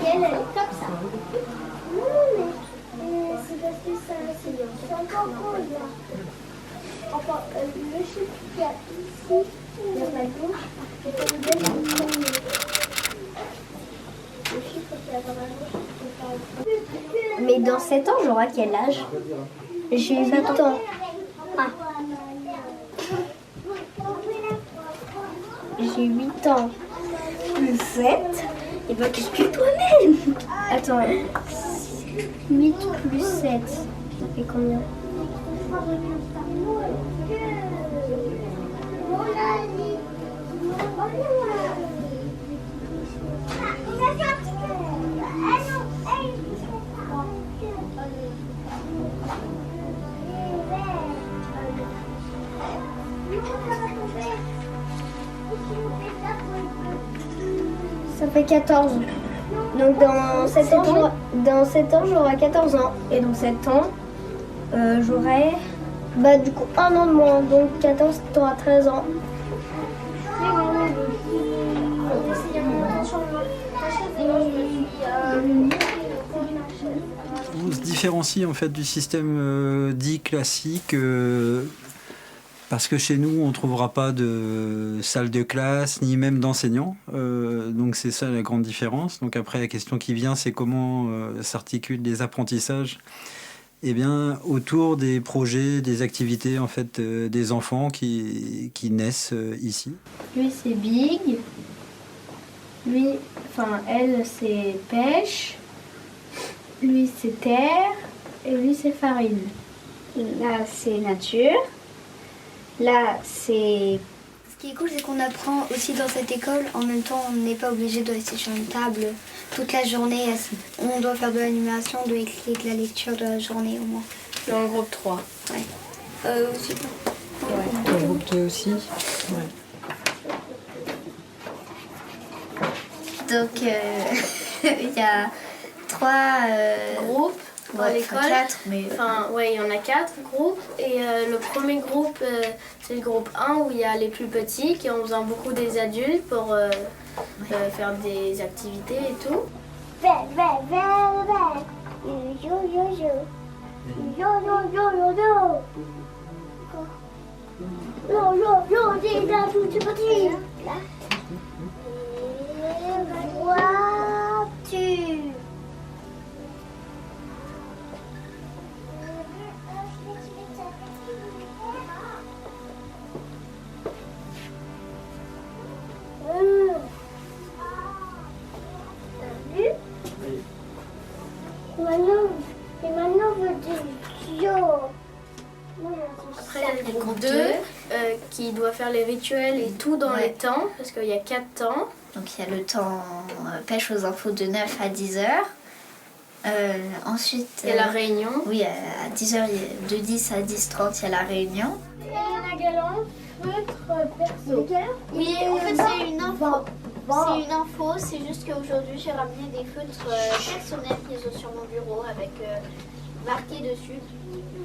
Elle est comme ça. Non, mais c'est parce que ça, c'est encore gros, là. Enfin, le chiffre qu'il y a ici, il y a pas de gauche, et quand vous donnez le chiffre qu'il y a dans la gauche, c'est pas... Mais dans 7 ans, j'aurai quel âge? J'ai 20 ans. Ah. J'ai 8 ans. Plus 7. Et bah calcule toi-même. Attends. 8 plus 7. Ça fait combien? Ça fait 14. Donc dans 7 ans, j'aurai 14 ans. Et dans 7 ans, j'aurai du coup 1 an de moins. Donc 14, tu auras 13 ans. On se différencie en fait du système dit classique parce que chez nous on ne trouvera pas de salle de classe ni même d'enseignants, donc c'est ça la grande différence. Donc après la question qui vient, c'est comment s'articulent les apprentissages autour des projets, des activités en fait des enfants qui naissent ici. Lui c'est Big, elle c'est Pêche, lui c'est Terre et lui c'est Farine. Là c'est Nature, là c'est... Ce qui est cool, c'est qu'on apprend aussi dans cette école. En même temps, on n'est pas obligé de rester sur une table toute la journée. On doit faire de l'animation, de l'écrire, de la lecture de la journée au moins. Dans le groupe 3. Ouais. Aussi. Ouais. Dans le groupe 2 aussi. Ouais. Donc, il y a 3 groupes dans l'école. 4, mais... il y en a 4 groupes. Et le premier groupe, c'est le groupe 1 où il y a les plus petits qui ont besoin beaucoup des adultes pour faire des activités et tout. Maintenant, vous dites yo. Après, il y a le groupe 2 qui doit faire les rituels et tout dans les temps, parce qu'il y a 4 temps. Donc il y a le temps pêche aux infos de 9 à 10 heures. Ensuite... Il y a la réunion. Oui, à 10 heures, de 10 à 10h30, il y a la réunion. Et la galante, feutre, perso. Oui, en fait, c'est une info. C'est une info, c'est juste qu'aujourd'hui, j'ai ramené des feutres personnels qu'ils ont sur mon bureau avec marqué dessus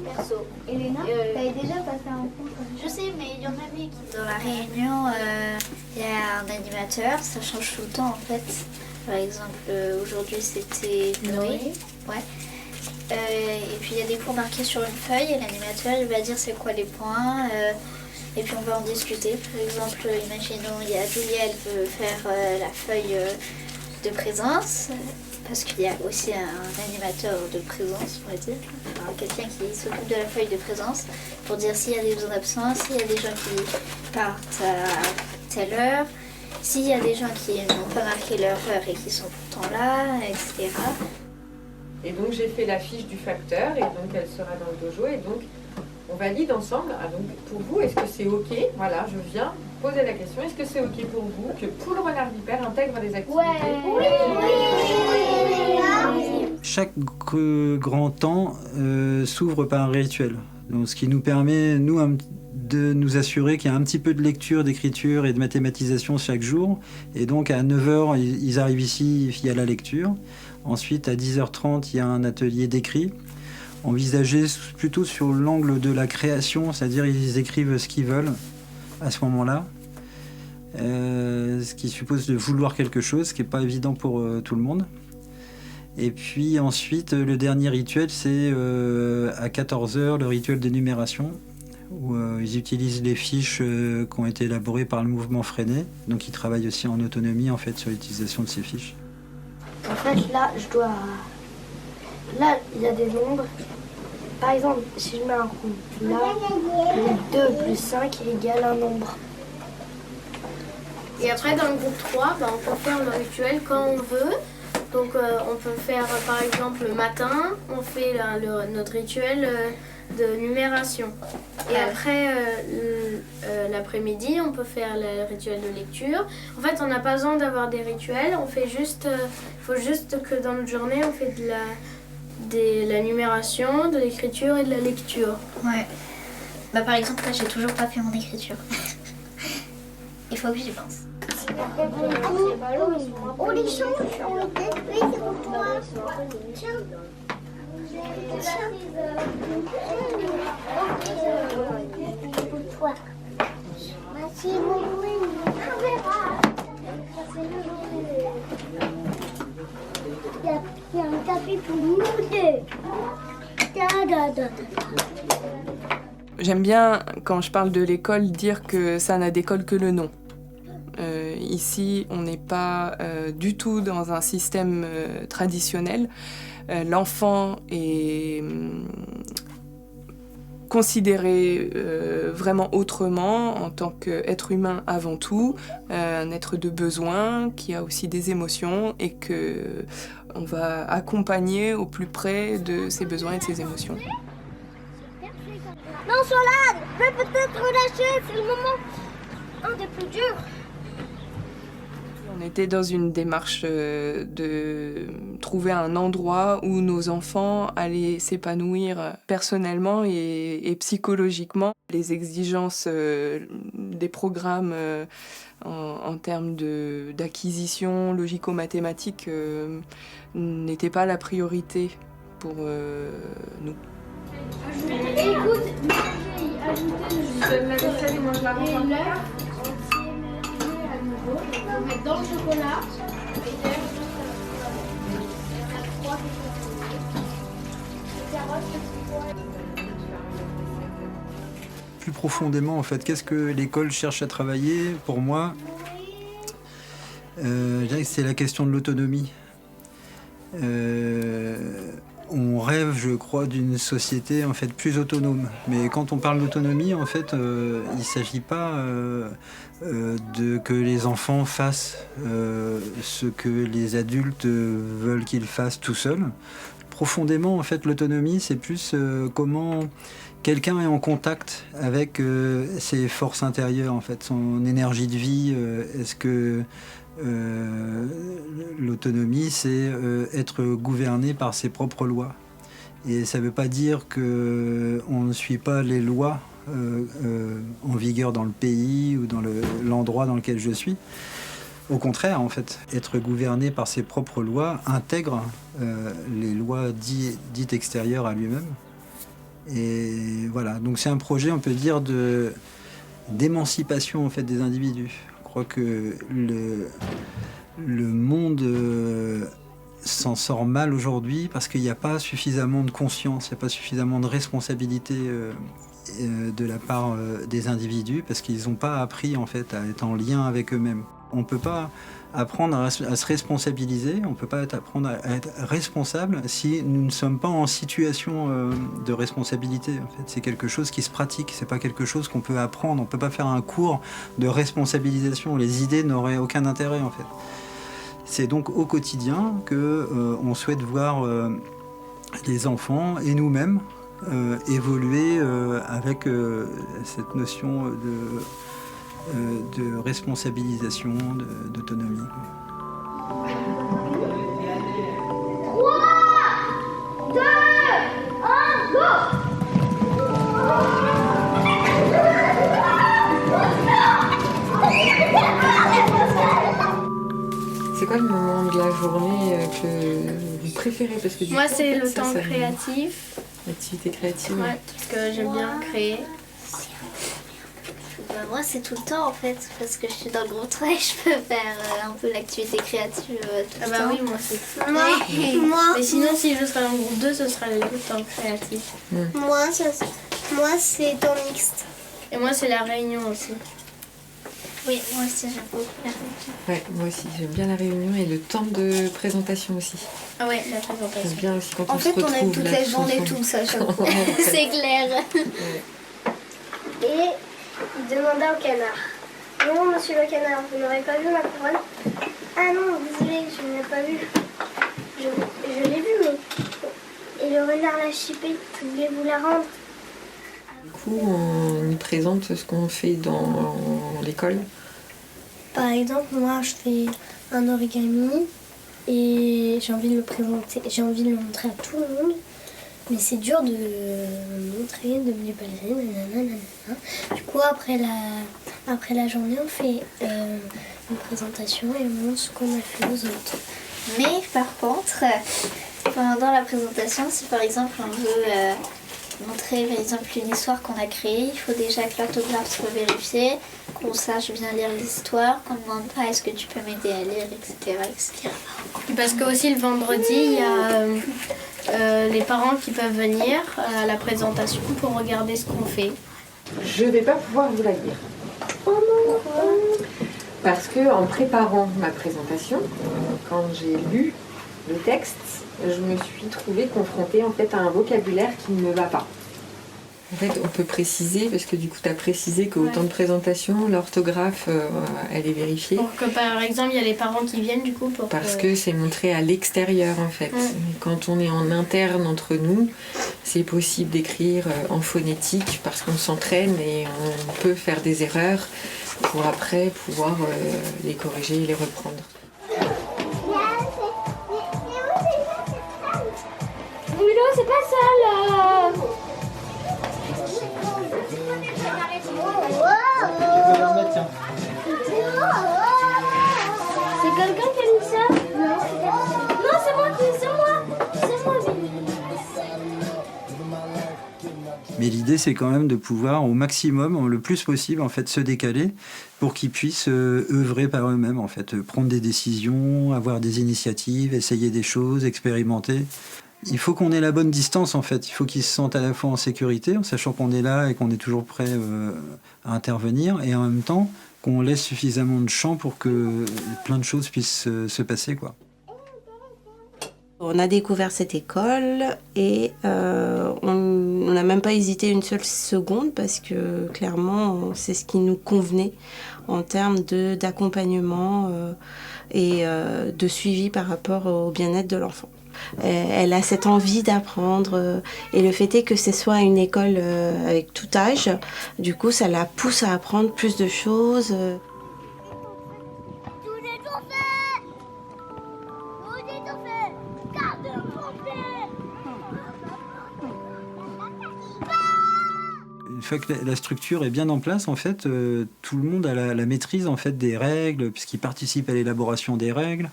perso. Elena, t'avais déjà passé un cours comme ça? Je sais, mais il y en avait qui... Dans la réunion, il y a un animateur, ça change tout le temps en fait. Par exemple, aujourd'hui c'était Noé. Ouais. Et puis il y a des points marqués sur une feuille et l'animateur il va dire c'est quoi les points. Et puis on va en discuter. Par exemple, imaginons, il y a Julia, elle veut faire la feuille de présence. Parce qu'il y a aussi un animateur de présence, on va dire. Enfin, quelqu'un qui s'occupe de la feuille de présence pour dire s'il y a des besoins d'absence, s'il y a des gens qui partent à telle heure, s'il y a des gens qui n'ont pas marqué leur heure et qui sont pourtant là, etc. Et donc j'ai fait la fiche du facteur et donc elle sera dans le dojo et donc on valide ensemble. Ah, donc pour vous, est-ce que c'est OK? Voilà, je viens poser la question. Est-ce que c'est OK pour vous que Poule Renard Vipère intègre des activités? Chaque grand temps s'ouvre par un rituel. Donc, ce qui nous permet, nous, de nous assurer qu'il y a un petit peu de lecture, d'écriture et de mathématisation chaque jour. Et donc, à 9h, ils arrivent ici, il y a la lecture. Ensuite, à 10h30, il y a un atelier d'écrit, envisagé plutôt sur l'angle de la création, c'est-à-dire ils écrivent ce qu'ils veulent à ce moment-là, ce qui suppose de vouloir quelque chose, ce qui n'est pas évident pour tout le monde. Et puis ensuite, le dernier rituel, c'est à 14h, le rituel d'énumération, où ils utilisent les fiches qui ont été élaborées par le mouvement Freinet. Donc ils travaillent aussi en autonomie en fait, sur l'utilisation de ces fiches. En fait, là, Là, il y a des nombres. Par exemple, si je mets un rond, là, le 2 plus 5 égale un nombre. Et après, dans le groupe 3, on peut faire le rituel quand on veut. Donc, on peut faire, par exemple, le matin, on fait notre rituel de numération. Et après, l'après-midi, on peut faire le rituel de lecture. En fait, on n'a pas besoin d'avoir des rituels. On fait juste, faut juste que dans notre journée, on fait de la numération, de l'écriture et de la lecture. Ouais. Par exemple, là, j'ai toujours pas fait mon écriture. Il faut que j'y pense. On les change, on les détruit, c'est pour toi. Tiens. C'est pour toi. Merci beaucoup. On verra. Il y a un café pour nous deux. J'aime bien, quand je parle de l'école, dire que ça n'a d'école que le nom. Ici, on n'est pas du tout dans un système traditionnel. L'enfant est considéré vraiment autrement en tant qu'être humain avant tout, un être de besoin qui a aussi des émotions et qu'on va accompagner au plus près de ses besoins et de ses émotions. Non, Solane, je vais peut-être relâcher, c'est le moment un des plus durs. On était dans une démarche de trouver un endroit où nos enfants allaient s'épanouir personnellement et psychologiquement. Les exigences des programmes en termes d'acquisition logico-mathématique n'étaient pas la priorité pour nous. Écoute, Je donne la vaisselle et moi je la range dans le placard. on va mettre dans le chocolat. Plus profondément, en fait, qu'est-ce que l'école cherche à travailler? Pour moi, je dirais que c'est la question de l'autonomie. On rêve, je crois, d'une société en fait plus autonome. Mais quand on parle d'autonomie, en fait, il ne s'agit pas que les enfants fassent ce que les adultes veulent qu'ils fassent tout seuls. Profondément, en fait, l'autonomie, c'est plus comment quelqu'un est en contact avec ses forces intérieures, en fait, son énergie de vie. Est-ce que l'autonomie, c'est être gouverné par ses propres lois. Et ça ne veut pas dire qu'on ne suit pas les lois en vigueur dans le pays ou dans l'endroit dans lequel je suis. Au contraire, en fait, être gouverné par ses propres lois intègre les lois dites extérieures à lui-même. Et voilà, donc c'est un projet, on peut dire, d'émancipation en fait, des individus. Je crois que le monde s'en sort mal aujourd'hui parce qu'il n'y a pas suffisamment de conscience, il n'y a pas suffisamment de responsabilité de la part des individus parce qu'ils n'ont pas appris en fait, à être en lien avec eux-mêmes. On ne peut pas apprendre à se responsabiliser, on ne peut pas apprendre à être responsable si nous ne sommes pas en situation de responsabilité. En fait. C'est quelque chose qui se pratique, c'est pas quelque chose qu'on peut apprendre. On ne peut pas faire un cours de responsabilisation. Les idées n'auraient aucun intérêt en fait. C'est donc au quotidien qu'on souhaite voir les enfants et nous-mêmes évoluer avec cette notion de responsabilisation, d'autonomie. 3, 2, 1, go! C'est quoi le moment de la journée que préférez parce que du Moi, coup, en c'est fait, le ça, temps ça- créatif. L'activité créative. Ouais, parce que j'aime bien créer. Bah, moi, c'est tout le temps en fait, parce que je suis dans le groupe travail, je peux faire un peu l'activité créative tout Ah le bah temps. oui, moi c'est. Moi, Mais sinon, si je serais en groupe 2, ce sera le temps créatif. moi, c'est temps mixte. Et moi, c'est la réunion aussi. Oui, moi aussi, j'aime beaucoup la réunion. Ouais, moi aussi, j'aime bien la réunion et le temps de présentation aussi. Ah ouais, la J'aime présentation. bien aussi quand En on fait, se retrouve. on aime toute là, la tous journée ensemble. tout ça, j'avoue. C'est clair. Et il demanda au canard. Non, monsieur le canard, vous n'aurez pas vu ma couronne? Ah non, désolé, je ne l'ai pas vu. Je l'ai vu, mais... Et le renard l'a chippé, je voulais vous la rendre. Du coup, on y présente ce qu'on fait dans l'école. Par exemple, moi, je fais un origami et j'ai envie de le présenter, j'ai envie de le montrer à tout le monde. Mais c'est dur de le montrer, de me déballer, nanana. Du coup, après la journée, on fait une présentation et on montre ce qu'on a fait aux autres. Mais par contre, pendant la présentation, si par exemple on veut montrer par exemple une histoire qu'on a créée, il faut déjà que l'orthographe soit vérifiée, qu'on sache bien lire l'histoire, qu'on ne demande pas est-ce que tu peux m'aider à lire, etc. etc. Parce que aussi le vendredi, il y a les parents qui peuvent venir à la présentation pour regarder ce qu'on fait. Je vais pas pouvoir vous la lire. Parce que en préparant ma présentation, quand j'ai lu le texte, je me suis trouvée confrontée en fait à un vocabulaire qui ne me va pas. En fait, on peut préciser, parce que du coup, tu as précisé qu'au temps de présentation, l'orthographe, elle est vérifiée. Pour que par exemple, il y a les parents qui viennent du coup pour Parce que c'est montré à l'extérieur en fait. Quand on est en interne entre nous, c'est possible d'écrire en phonétique parce qu'on s'entraîne et on peut faire des erreurs pour après pouvoir les corriger et les reprendre. Milo, c'est pas ça là. C'est quelqu'un qui a mis ça? Non. Non, c'est moi. Mais l'idée, c'est quand même de pouvoir au maximum, le plus possible, en fait, se décaler pour qu'ils puissent œuvrer par eux-mêmes, en fait, prendre des décisions, avoir des initiatives, essayer des choses, expérimenter. Il faut qu'on ait la bonne distance, en fait. Il faut qu'ils se sentent à la fois en sécurité, en sachant qu'on est là et qu'on est toujours prêt à intervenir, et en même temps qu'on laisse suffisamment de champ pour que plein de choses puissent se passer, quoi. On a découvert cette école et on n'a même pas hésité une seule seconde parce que clairement c'est ce qui nous convenait en termes d'accompagnement et de suivi par rapport au bien-être de l'enfant. Elle a cette envie d'apprendre et le fait est que ce soit une école avec tout âge, du coup ça la pousse à apprendre plus de choses. Une fois que la structure est bien en place, en fait, tout le monde a la maîtrise en fait des règles, puisqu'il participe à l'élaboration des règles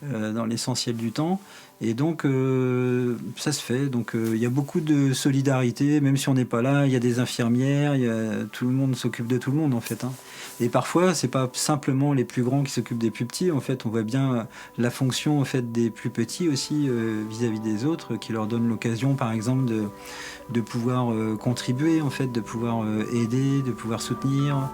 dans l'essentiel du temps. Et donc, ça se fait. Donc, il y a beaucoup de solidarité, même si on n'est pas là. Il y a des infirmières, tout le monde s'occupe de tout le monde, en fait. Hein. Et parfois, c'est pas simplement les plus grands qui s'occupent des plus petits. En fait, on voit bien la fonction en fait des plus petits aussi vis-à-vis des autres, qui leur donne l'occasion, par exemple, de pouvoir contribuer, en fait, de pouvoir aider, de pouvoir soutenir.